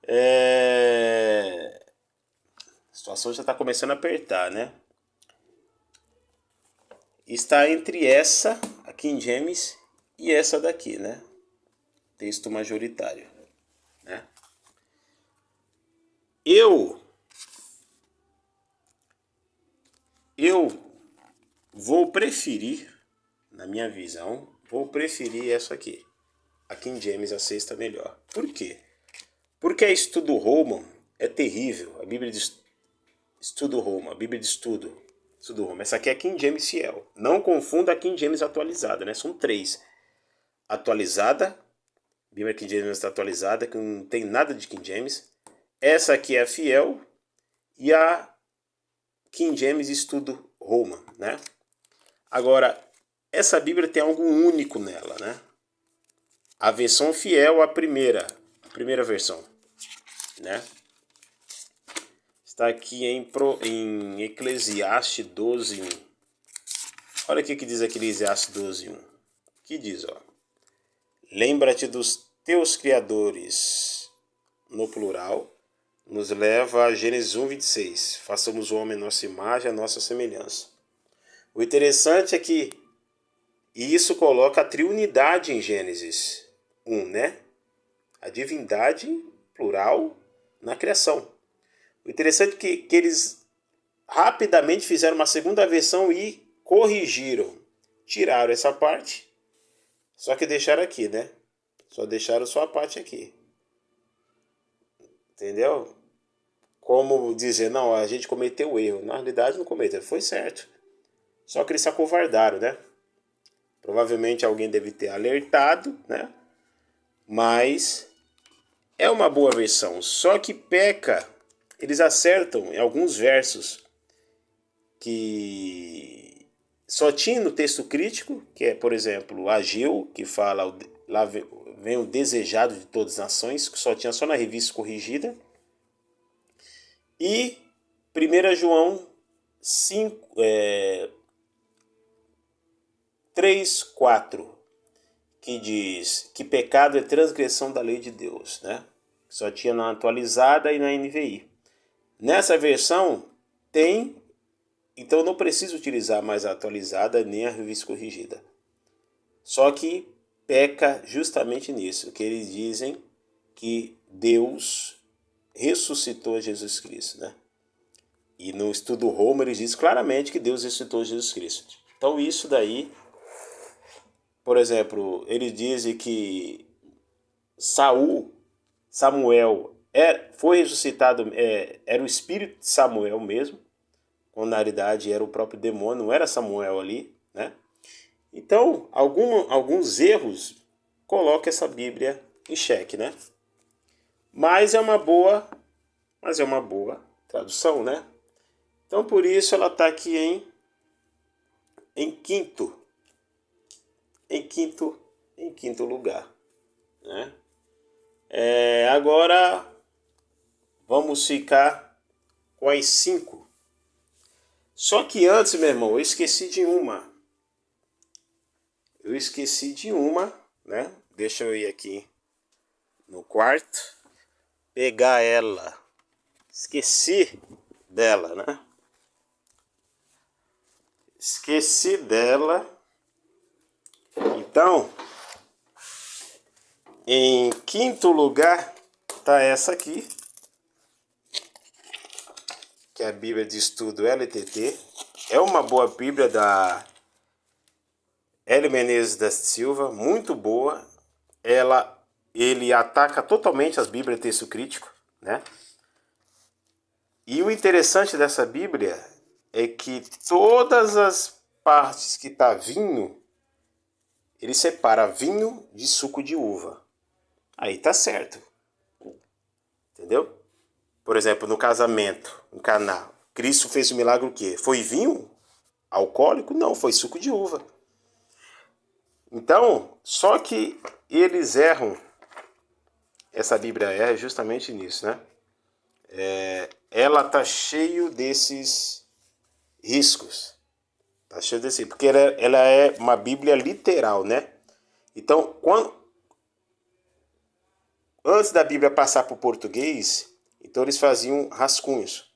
A situação já está começando a apertar, né? Está entre essa, a King James, e essa daqui, né? Texto majoritário, né? Eu vou preferir, na minha visão, vou preferir essa aqui. A King James aceita melhor. Por quê? Porque a estudo Roman é terrível. A Bíblia de estudo Roman, a Bíblia de estudo Roman. Essa aqui é a King James fiel. Não confunda a King James atualizada, né? São três. Atualizada, a Bíblia King James está atualizada, que não tem nada de King James. Essa aqui é a fiel e a King James estudo Roman, né? Agora, essa Bíblia tem algo único nela, né? A versão fiel, a primeira versão, né? Está aqui em Eclesiastes 12:1. Olha o que diz Eclesiastes 12:1. Que diz, ó: lembra-te dos teus criadores, no plural, nos leva a Gênesis 1:26. Façamos o homem a nossa imagem, a nossa semelhança. O interessante é que isso coloca a triunidade em Gênesis 1, né? A divindade plural na criação. O interessante é que eles rapidamente fizeram uma segunda versão e corrigiram. Tiraram essa parte, só que deixaram aqui, né? Só deixaram só a parte aqui. Entendeu? Como dizer, não, a gente cometeu erro. Na realidade não cometeu, foi certo. Só que eles se acovardaram, né? Provavelmente alguém deve ter alertado, né? Mas é uma boa versão. Só que peca, eles acertam em alguns versos que só tinha no texto crítico, que é, por exemplo, Ageu, que fala, lá vem o desejado de todas as nações, que só tinha só na revista corrigida. E 1 João 5, 3, 4, que diz que pecado é transgressão da lei de Deus, né? Só tinha na atualizada e na NVI. Nessa versão tem, então não preciso utilizar mais a atualizada nem a revista corrigida. Só que peca justamente nisso, que eles dizem que Deus ressuscitou Jesus Cristo, né? E no estudo Roma eles dizem claramente que Deus ressuscitou Jesus Cristo. Então isso daí, por exemplo, eles dizem que Samuel foi ressuscitado, era o espírito de Samuel mesmo, quando na realidade era o próprio demônio, não era Samuel ali, né? Então, alguns erros colocam essa Bíblia em xeque, né? Mas é uma boa tradução, né? Então, por isso ela está aqui em quinto lugar, né? Agora vamos ficar com as 5. Só que antes, meu irmão, eu esqueci de uma. Né? Deixa eu ir aqui no quarto, pegar ela. Esqueci dela, né? Esqueci dela. Então, em quinto lugar tá essa aqui, que é a Bíblia de Estudo LTT. É uma boa Bíblia da Hélio Menezes da Silva, muito boa. Ele ataca totalmente as Bíblias de texto crítico, né? E o interessante dessa Bíblia é que todas as partes que tá vinho, ele separa vinho de suco de uva. Aí tá certo. Entendeu? Por exemplo, no casamento, no Caná, Cristo fez o milagre o quê? Foi vinho alcoólico? Não, foi suco de uva. Então, só que eles erram, essa Bíblia erra justamente nisso, né? Ela tá cheio desses riscos. Tá cheio desse, porque ela é uma Bíblia literal, né? Então, antes da Bíblia passar para o português, então eles faziam rascunhos.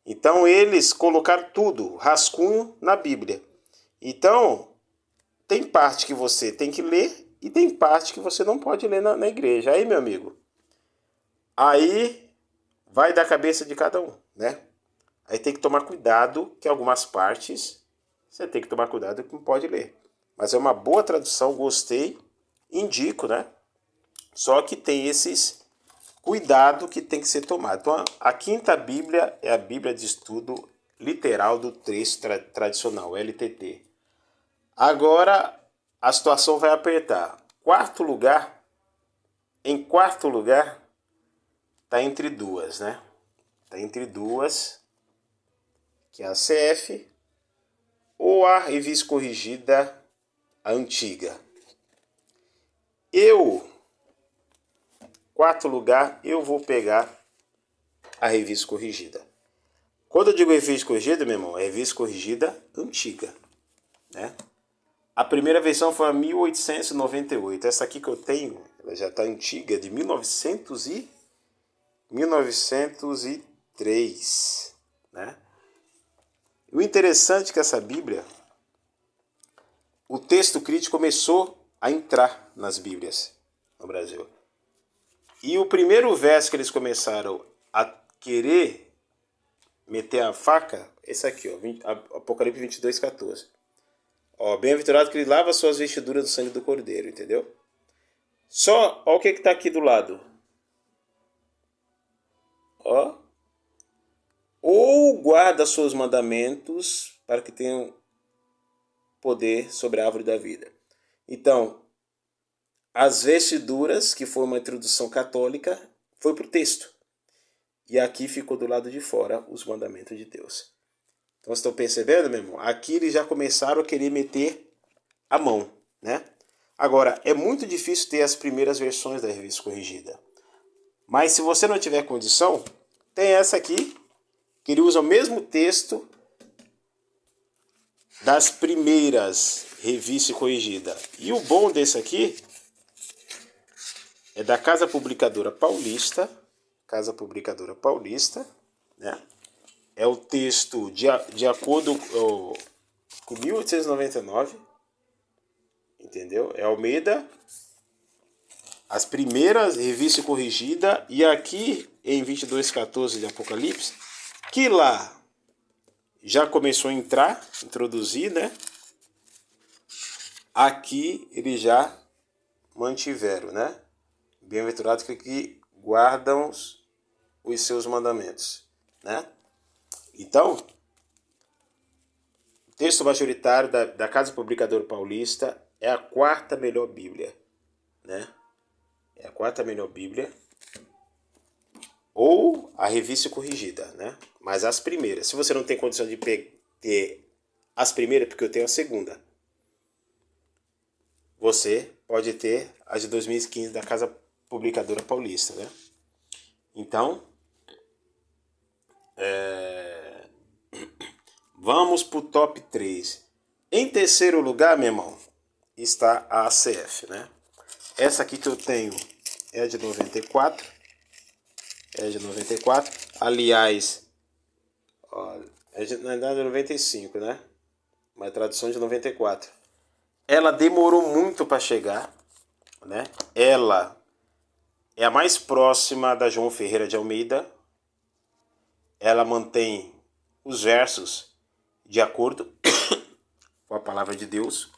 Então eles colocaram tudo, rascunho, na Bíblia. Então, tem parte que você tem que ler e tem parte que você não pode ler na igreja. Aí, meu amigo, aí vai da cabeça de cada um, né? Aí tem que tomar cuidado, que algumas partes você tem que tomar cuidado que não pode ler. Mas é uma boa tradução, gostei, indico, né? Só que tem esses cuidado que tem que ser tomado. Então, a quinta Bíblia é a Bíblia de Estudo Literal do Texto Tradicional, LTT. Agora, a situação vai apertar. Em quarto lugar, está entre duas, né? Está entre duas, que é a CF ou a Revista Corrigida, a antiga. Quarto lugar, eu vou pegar a Revista Corrigida. Quando eu digo Revista Corrigida, meu irmão, é Revista Corrigida antiga, né? A primeira versão foi a 1898. Essa aqui que eu tenho, ela já está antiga, de 1903, né? O interessante é que essa Bíblia, o texto crítico começou a entrar nas Bíblias no Brasil. E o primeiro verso que eles começaram a querer meter a faca, esse aqui, ó, Apocalipse 22, 14. Ó, bem-aventurado que ele lava suas vestiduras do sangue do Cordeiro, entendeu? Só, ó o que está aqui do lado. Ó. Ou guarda seus mandamentos para que tenham poder sobre a árvore da vida. Então, as vestiduras, que foi uma introdução católica, foi para o texto. E aqui ficou do lado de fora os mandamentos de Deus. Então, vocês estão percebendo, meu irmão? Aqui eles já começaram a querer meter a mão, né? Agora, é muito difícil ter as primeiras versões da Revista Corrigida. Mas se você não tiver condição, tem essa aqui, que ele usa o mesmo texto das primeiras Revista Corrigida. E o bom desse aqui é da Casa Publicadora Paulista, né? É o texto de acordo com 1899, entendeu? É Almeida, as primeiras Revista Corrigida, e aqui em 22:14 de Apocalipse, que lá já começou a introduzir, né? Aqui eles já mantiveram, né? Bem-aventurados que guardam os seus mandamentos, né? Então, o texto majoritário da Casa Publicadora Paulista é a quarta melhor Bíblia, né? É a quarta melhor Bíblia, ou a Revista Corrigida, né? Mas as primeiras. Se você não tem condição de ter as primeiras, porque eu tenho a segunda, você pode ter a de 2015 da Casa Publicadora Paulista, né? Então, vamos para o top 3. Em terceiro lugar, meu irmão, está a ACF, né? Essa aqui que eu tenho é de 94. Aliás, ó, na verdade é 95, né? Uma tradução de 94. Ela demorou muito para chegar, né? Ela é a mais próxima da João Ferreira de Almeida. Ela mantém os versos de acordo com a palavra de Deus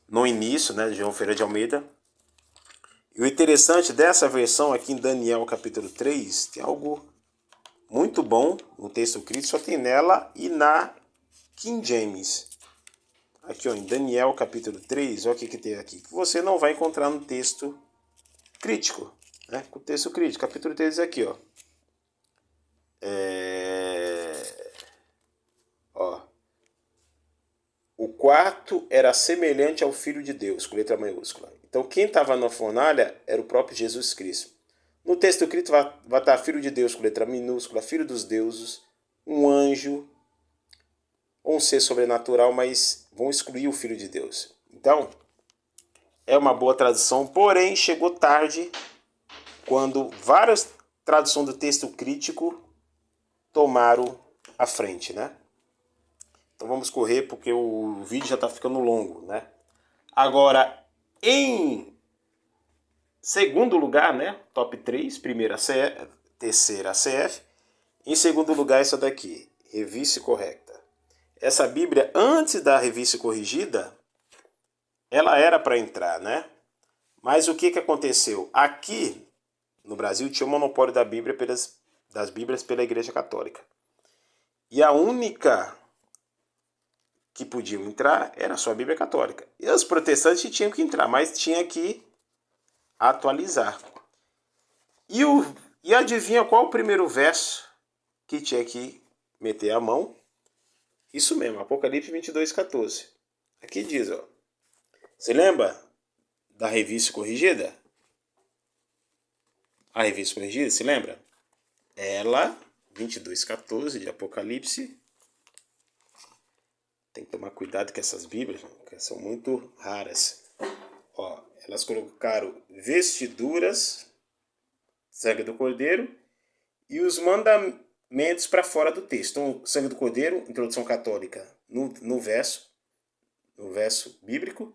no início, né, de João Ferreira de Almeida. E o interessante dessa versão aqui em Daniel capítulo 3, tem algo muito bom no texto crítico, só tem nela e na King James. Aqui, ó, em Daniel capítulo 3, olha o que tem aqui, que você não vai encontrar no texto crítico, né? O texto crítico, capítulo 3 aqui, ó. O quarto era semelhante ao Filho de Deus, com letra maiúscula. Então, quem estava na fornalha era o próprio Jesus Cristo. No texto escrito vai estar Filho de Deus, com letra minúscula, Filho dos deuses, um anjo, um ser sobrenatural, mas vão excluir o Filho de Deus. Então, é uma boa tradução, porém chegou tarde quando várias traduções do texto crítico tomaram a frente, né? Então vamos correr porque o vídeo já está ficando longo, né? Agora, em segundo lugar, né? Top 3, primeira CF, terceira CF. Em segundo lugar, essa daqui, Revista Correcta. Essa Bíblia, antes da revista corrigida, ela era para entrar, né? Mas o que aconteceu? Aqui no Brasil tinha o monopólio da Bíblia das Bíblias pela Igreja Católica. E a única que podiam entrar era só a Bíblia Católica. E os protestantes tinham que entrar, mas tinha que atualizar. E adivinha qual o primeiro verso que tinha que meter a mão? Isso mesmo, Apocalipse 22:14. Aqui diz, ó. Você lembra da revista corrigida? A revista corrigida, se lembra? Ela, 22:14 de Apocalipse. Tem que tomar cuidado com essas Bíblias, porque são muito raras. Ó, elas colocaram vestiduras, sangue do Cordeiro, e os mandamentos para fora do texto. Então, sangue do Cordeiro, introdução católica, no verso bíblico,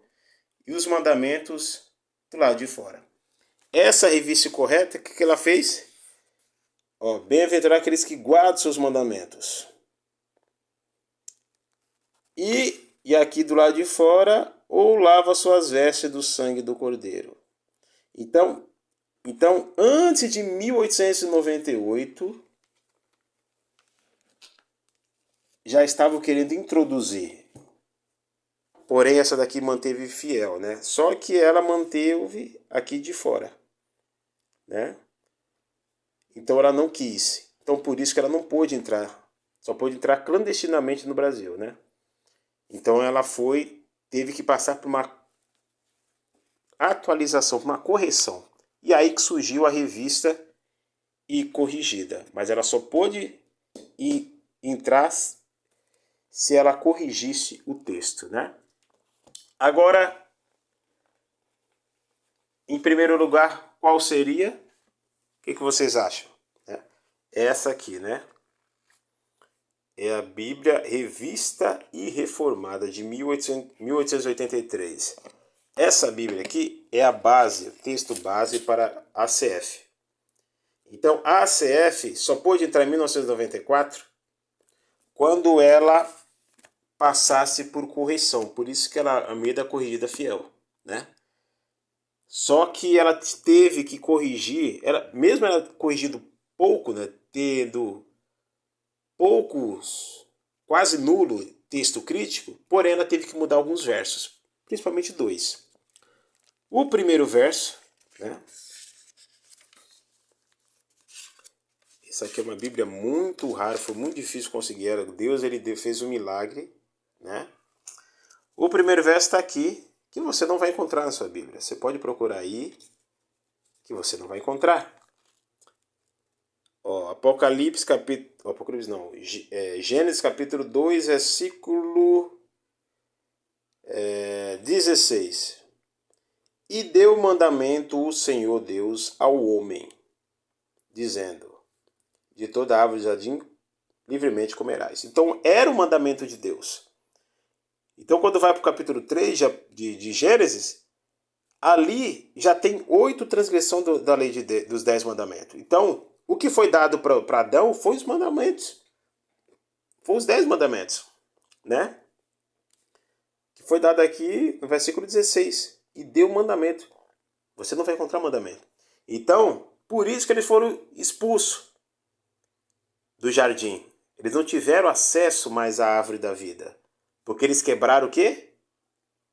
e os mandamentos do lado de fora. Essa revista correta, o que ela fez? Ó, bem-aventurado aqueles que guardam seus mandamentos. E aqui do lado de fora, ou lava suas vestes do sangue do Cordeiro. Então antes de 1898, já estavam querendo introduzir. Porém, essa daqui manteve fiel, né? Só que ela manteve aqui de fora, né? Então ela não quis. Então por isso que ela não pôde entrar. Só pôde entrar clandestinamente no Brasil, né? Então ela teve que passar por uma atualização, uma correção. E aí que surgiu a revista e corrigida. Mas ela só pôde entrar se ela corrigisse o texto, né? Agora, em primeiro lugar, qual seria? O que vocês acham? Essa aqui, né? É a Bíblia Revista e Reformada de 1883. Essa Bíblia aqui é a base, o texto base para a ACF. Então, a ACF só pôde entrar em 1994 quando ela passasse por correção. Por isso que ela é a meio da corrigida fiel, né? Só que ela teve que corrigir, mesmo ela corrigindo pouco, né, tendo poucos, quase nulo texto crítico, porém ela teve que mudar alguns versos, principalmente dois. O primeiro verso, né? Essa aqui é uma Bíblia muito rara, foi muito difícil conseguir. Deus fez um milagre, né? O primeiro verso está aqui, que você não vai encontrar na sua Bíblia. Você pode procurar aí, que você não vai encontrar. Ó, Apocalipse não, Gênesis capítulo 2, versículo 16. E deu mandamento o Senhor Deus ao homem, dizendo: de toda árvore do jardim livremente comerás. Então era o mandamento de Deus. Então quando vai para o capítulo 3 de Gênesis, ali já tem 8 transgressões da lei dos 10 mandamentos. Então, o que foi dado para Adão foi os mandamentos. Foi os 10 mandamentos, né? Que foi dado aqui no versículo 16. E deu mandamento. Você não vai encontrar mandamento. Então, por isso que eles foram expulsos do jardim. Eles não tiveram acesso mais à árvore da vida. Porque eles quebraram o quê?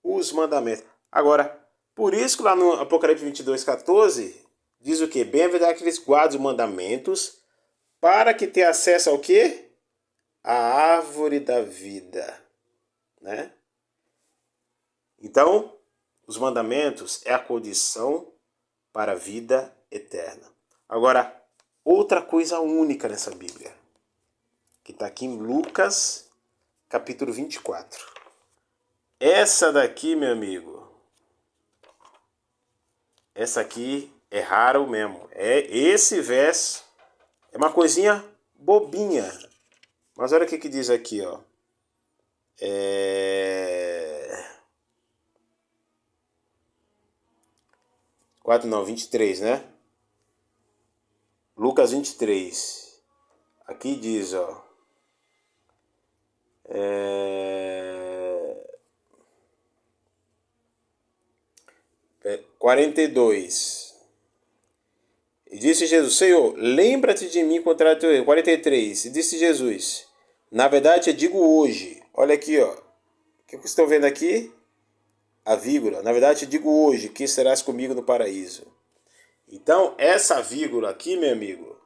Os mandamentos. Agora, por isso que lá no Apocalipse 22:14 diz o quê? Bem-aventurado que eles guardam os mandamentos para que tenham acesso ao quê? A árvore da vida, né? Então, os mandamentos é a condição para a vida eterna. Agora, outra coisa única nessa Bíblia, que está aqui em Lucas, capítulo 24. Essa daqui, meu amigo, essa aqui É raro mesmo. Esse verso é uma coisinha bobinha. Mas olha o que diz aqui, ó. 4 não, 23, né? Lucas 23. Aqui diz, ó. 42. E disse Jesus, Senhor, lembra-te de mim contra o teu erro. 43. E disse Jesus, na verdade eu digo hoje. Olha aqui, ó. O que vocês estão vendo aqui? A vírgula. Na verdade eu digo hoje que serás comigo no paraíso. Então, essa vírgula aqui, meu amigo,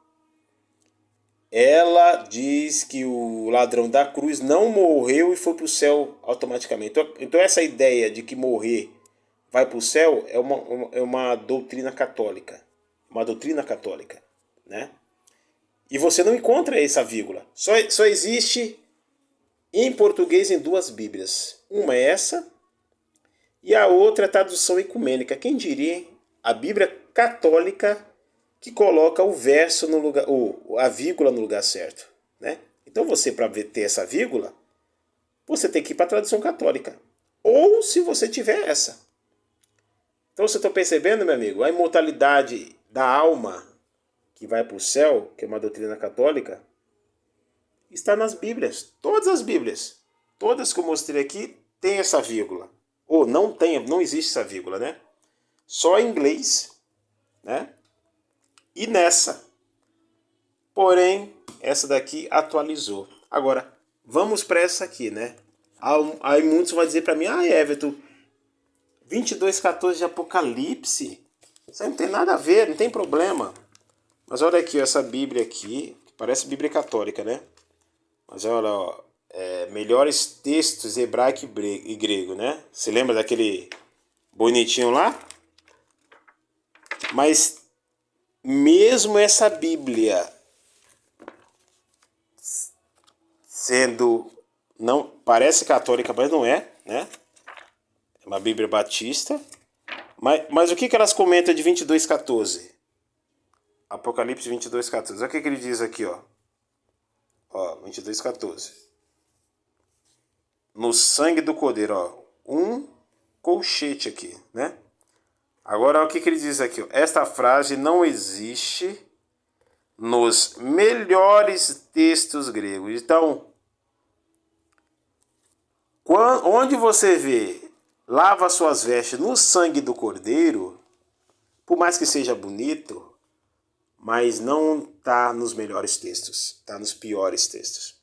ela diz que o ladrão da cruz não morreu e foi para o céu automaticamente. Então essa ideia de que morrer vai para o céu é uma doutrina católica. Uma doutrina católica, né? E você não encontra essa vírgula. Só existe em português em duas Bíblias. Uma é essa e a outra é a tradução ecumênica. Quem diria a Bíblia católica que coloca o verso no lugar, ou a vírgula no lugar certo, né? Então você, para ter essa vírgula, você tem que ir para a tradução católica. Ou se você tiver essa. Então você está percebendo, meu amigo, a imortalidade da alma que vai para o céu, que é uma doutrina católica, está nas Bíblias. Todas as Bíblias. Todas que eu mostrei aqui tem essa vírgula. Ou não tem, não existe essa vírgula, né? Só em inglês, né? E nessa. Porém, essa daqui atualizou. Agora, vamos para essa aqui, né? Aí muitos vão dizer para mim, Everton, 22:14 de Apocalipse, isso aí não tem nada a ver, não tem problema. Mas olha aqui, essa Bíblia aqui, que parece Bíblia católica, né? Mas olha, ó, melhores textos hebraico e grego, né? Você lembra daquele bonitinho lá? Mas mesmo essa Bíblia sendo, não parece católica, mas não é, né? É uma Bíblia batista. Mas o que elas comentam de 22:14? Apocalipse 22:14. Olha o que ele diz aqui, ó. Ó, 22:14. No sangue do Cordeiro, ó. Um colchete aqui, né? Agora, olha o que ele diz aqui, ó. Esta frase não existe nos melhores textos gregos. Então, onde você vê lava suas vestes no sangue do Cordeiro, por mais que seja bonito, mas não está nos melhores textos, está nos piores textos.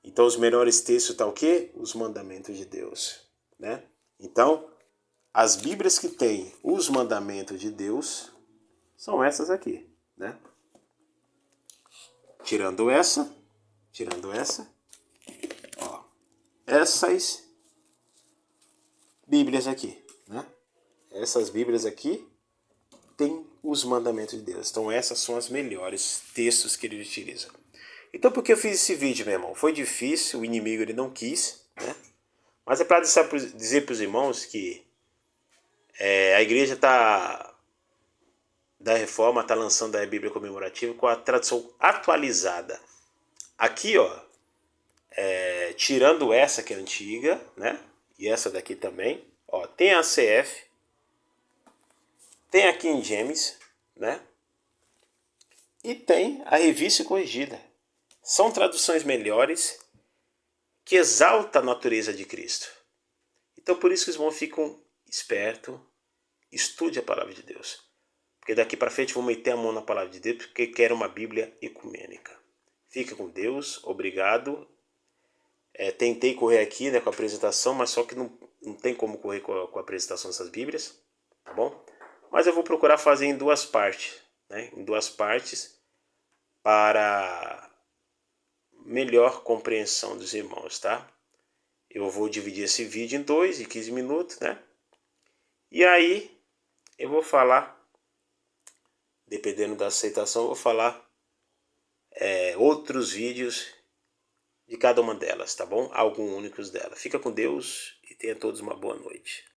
Então os melhores textos estão o quê? Os mandamentos de Deus, né? Então, as Bíblias que têm os mandamentos de Deus são essas aqui, né? Tirando essa, ó, essas Bíblias aqui, né? Essas Bíblias aqui têm os mandamentos de Deus. Então essas são as melhores textos que ele utiliza. Então por que eu fiz esse vídeo, meu irmão? Foi difícil, o inimigo ele não quis, né? Mas é para dizer para os irmãos que a igreja da Reforma está lançando a Bíblia comemorativa com a tradução atualizada. Aqui, ó, tirando essa que é antiga, né? E essa daqui também, ó, tem a CF, tem a King James, né? E tem a Revista Corrigida. São traduções melhores que exaltam a natureza de Cristo. Então por isso que os irmãos ficam espertos, estude a palavra de Deus. Porque daqui para frente vão meter a mão na palavra de Deus porque querem uma Bíblia ecumênica. Fica com Deus, obrigado. Tentei correr aqui, né, com a apresentação, mas só que não tem como correr com a apresentação dessas Bíblias, tá bom? Mas eu vou procurar fazer em duas partes, né? Em duas partes para melhor compreensão dos irmãos, tá? Eu vou dividir esse vídeo em 2 de 15 minutos, né? E aí eu vou falar, dependendo da aceitação, eu vou falar outros vídeos de cada uma delas, tá bom? Alguns únicos dela. Fica com Deus e tenha todos uma boa noite.